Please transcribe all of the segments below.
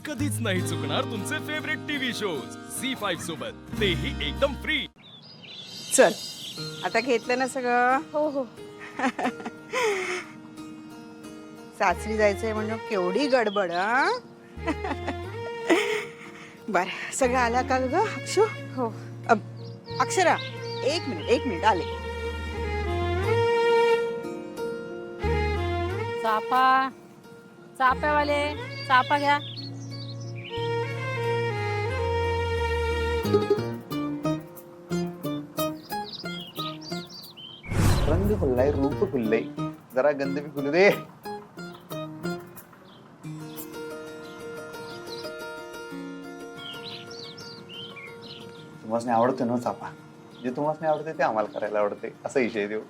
कधीच नाही चुकणार तुमचे फेवरेट टीव्ही शोज झी5 सोबत, तेही एकदम फ्री. चल आता घेतलं ना सगळं. हो हो. सासरी जायचंय म्हणून केवढी गडबड हा. बर सगळं आला का ग अक्षू? हो. अक्षरा एक मिनिट आले. चापा चाप्यावाले चापा घ्या. रंग खुललाय, रूप खुललंय, जरा गंध भी खुलू दे. तुम्हाला आवडते ना चापा, जे तुम्हाला आवडते ते आम्हाला करायला आवडते, असा विषय देऊ.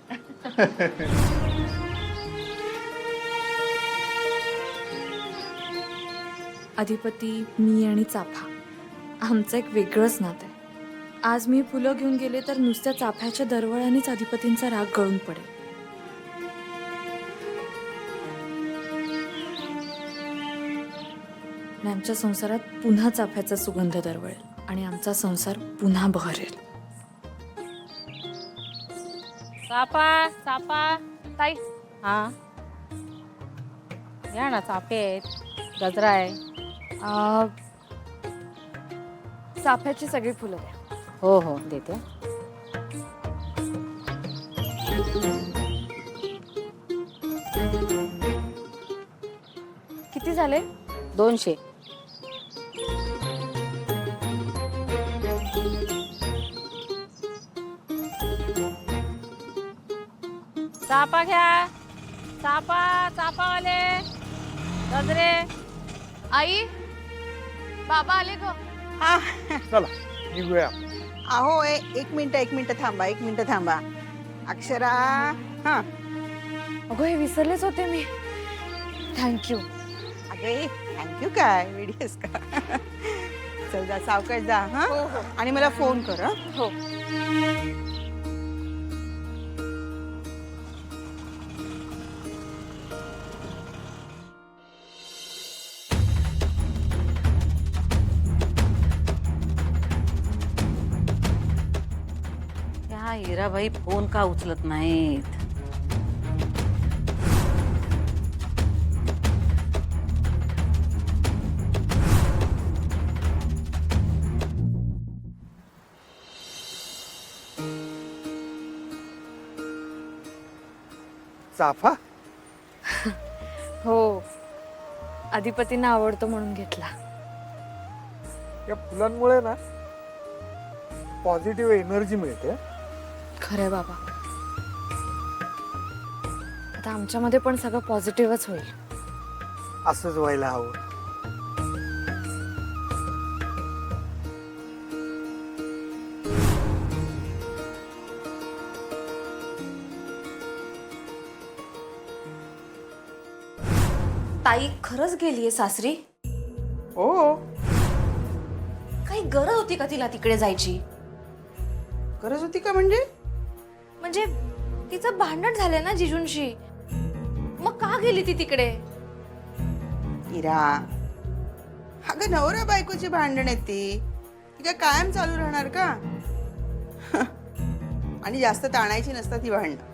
अधिपती, मी आणि चाफा आमचं एक वेगळंच नातं आहे. आज मी फुलं घेऊन गेले तर नुसत्या चाफ्याच्या दरवळ्यानेच अधिपतींचा राग गळून पडेल. आणि आमच्या संसारात पुन्हा चाफ्याचा सुगंध दरवळेल आणि आमचा संसार पुन्हा बहरेल. चापा चापा ताई. हा या ना, चापे आहेत, गजरा आहे. चाफ्याची सगळी फुलं द्या. हो हो देते. किती झाले? 200. चापा घ्या. चापा चापावाले गजरे. आई बाबा आले ग. हा चला निघूया. अहो एक मिनिट थांबा. अक्षरा हा अगं हे विसरलेच होते मी. थँक्यू. अगे थँक्यू काय वेडीस का. चल जा सावकाश जा हा. हो हो आणि मला फोन कर हा. हो. ह्या हिराबाई फोन का उचलत नाहीत? चाफा हो अधिपतींना आवडतो म्हणून घेतला. या फुलांमुळे ना पॉझिटिव्ह एनर्जी मिळते. खरंय बाबा. आता आमच्यामध्ये पण सगळं पॉझिटिव्हच होईल. असंच व्हायला हवं. ताई खरंच गेलीये सासरी? हो काही गरज होती का तिला तिकडे जायची? गरज होती का म्हणजे? म्हणजे तिचं भांडण झालंय ना जिजूंशी, मग का गेली ती तिकडे? इरा अगं नवरा बायकोची भांडण आहेत ती काय कायम चालू राहणार का? आणि जास्त ताणायची नसतात ती भांडणं.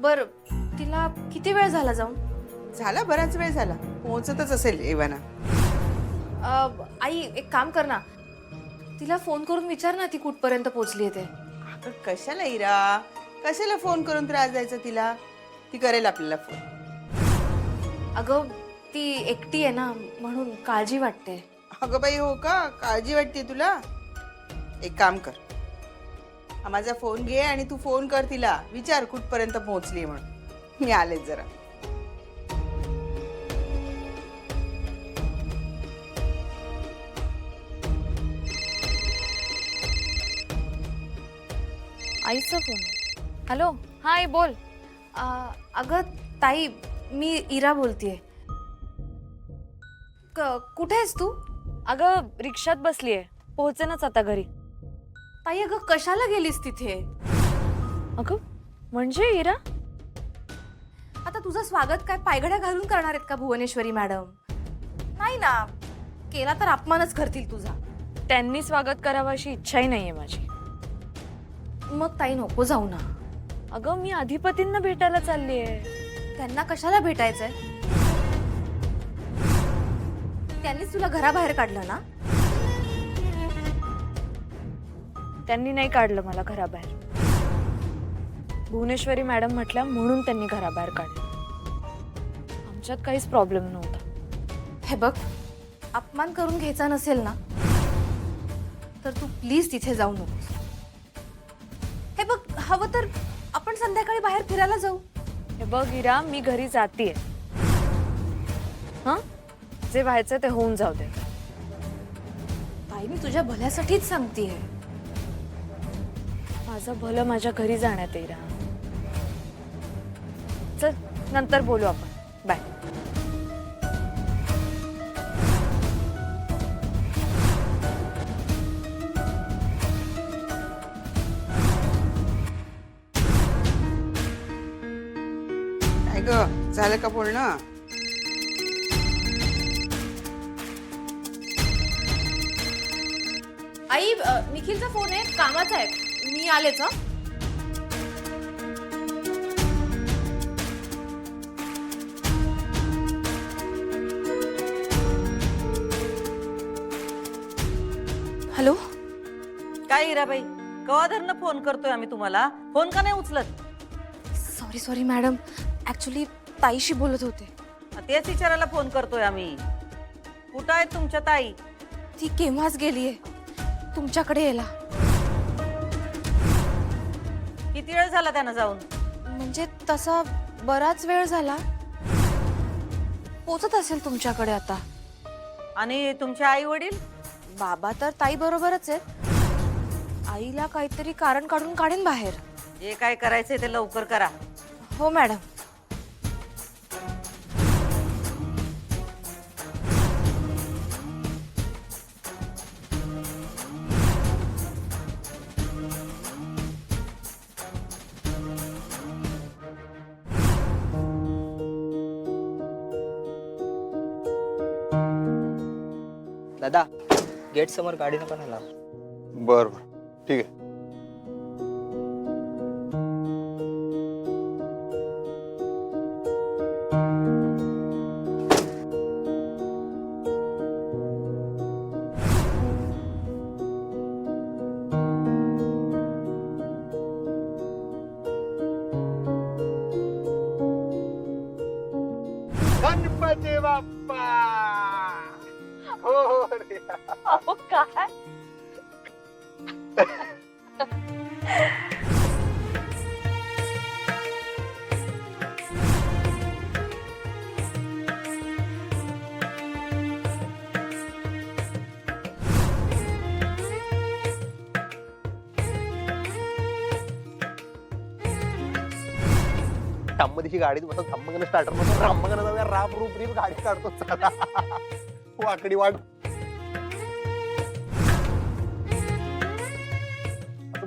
बर तिला किती वेळ झाला जाऊन? झाला बराच वेळ झाला, पोहोचतच असेल एवाना. आई एक काम कर ना, तिला फोन करून विचार ना ती कुठपर्यंत पोहोचली ते. अगं कशाला इरा, कशाला फोन करून त्रास द्यायचा तिला? ती करेल आपल्याला फोन. अगं ती एकटी आहे ना म्हणून काळजी वाटते. अगं बाई हो का, काळजी वाटते तुला? एक काम कर, हा माझा फोन घे आणि तू फोन कर तिला, विचार कुठपर्यंत पोहोचली म्हणून. मी आलेच जरा. आईचा फोन. हॅलो हा आई बोल. अगं ताई मी इरा बोलतेय. कुठे आहेस तू? अगं रिक्षात बसलीये, पोहोचेनच आता घरी. ताई अगं कशाला गेलीस तिथे? अगं म्हणजे इरा, आता तुझं स्वागत काय पायघड्या घालून करणार आहेत का भुवनेश्वरी मॅडम? नाही ना, केला तर अपमानच करतील तुझा. त्यांनी स्वागत करावं अशी इच्छाही नाहीये माझी. मग ताई नको जाऊ ना. अगं मी अधिपतींना भेटायला चाललीये. त्यांना कशाला भेटायचंय? त्यांनीच तुला घराबाहेर काढलं ना? त्यांनी नाही काढलं मला घराबाहेर. भुवनेश्वरी मॅडम म्हटल्या म्हणून त्यांनी घराबाहेर काढलं. आमच्यात काहीच प्रॉब्लेम नव्हता. हे बघ, अपमान करून घ्यायचा नसेल ना तर तू प्लीज तिथे जाऊ नकोस. हे बघ, हवं तर आपण संध्याकाळी बाहेर फिरायला जाऊ. हे बघ इरा, मी घरी जातीये. जे व्हायचं ते होऊन जाऊ दे. ताई, मी तुझ्या भल्यासाठीच सांगतेय. माझं भलं माझ्या घरी जाण्यात येईल. चल, नंतर बोलू आपण. बाय. काय ग, झालं का बोलणं? आई, निखिलचा फोन आहे, कामाचा आहे. मी आलेच. हॅलो. काय हिराबाई, कवाधरनं फोन करतोय आम्ही तुम्हाला, फोन का नाही उचलत? सॉरी मॅडम, ऍक्च्युली ताईशी बोलत होते. तेच विचारायला फोन करतोय आम्ही. कुठं आहेत तुमच्या ताई? ती केव्हाच गेलीये तुमच्याकडे यायला. किती वेळ झाला त्यांना जाऊन? म्हणजे तसा बराच वेळ झाला. पोचत असेल तुमच्याकडे आता. आणि तुमचे आई वडील? बाबा तर ताई बरोबरच आहेत. आईला काहीतरी कारण काढून काढेन बाहेर. जे काय करायचंय ते लवकर करा. हो मॅडम. दादा, गेट समोर गाडी नका ना लाव. बर बर, ठीक आहे. गणपती बाप्पा. हो रे. काय? ठाममधीची गाडीत बसून थांबगण स्टार्टर बसून रामगण जाऊया. राम रूप रीप गाडी काढतो. चला वाकडी वाट.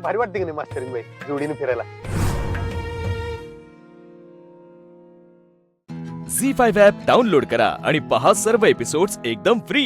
भारी वाटते की नाही मास्टरिंग बाई जोडीने फिरायला? झी 5 ॲप डाउनलोड करा आणि पहा सर्व एपिसोड्स एकदम फ्री.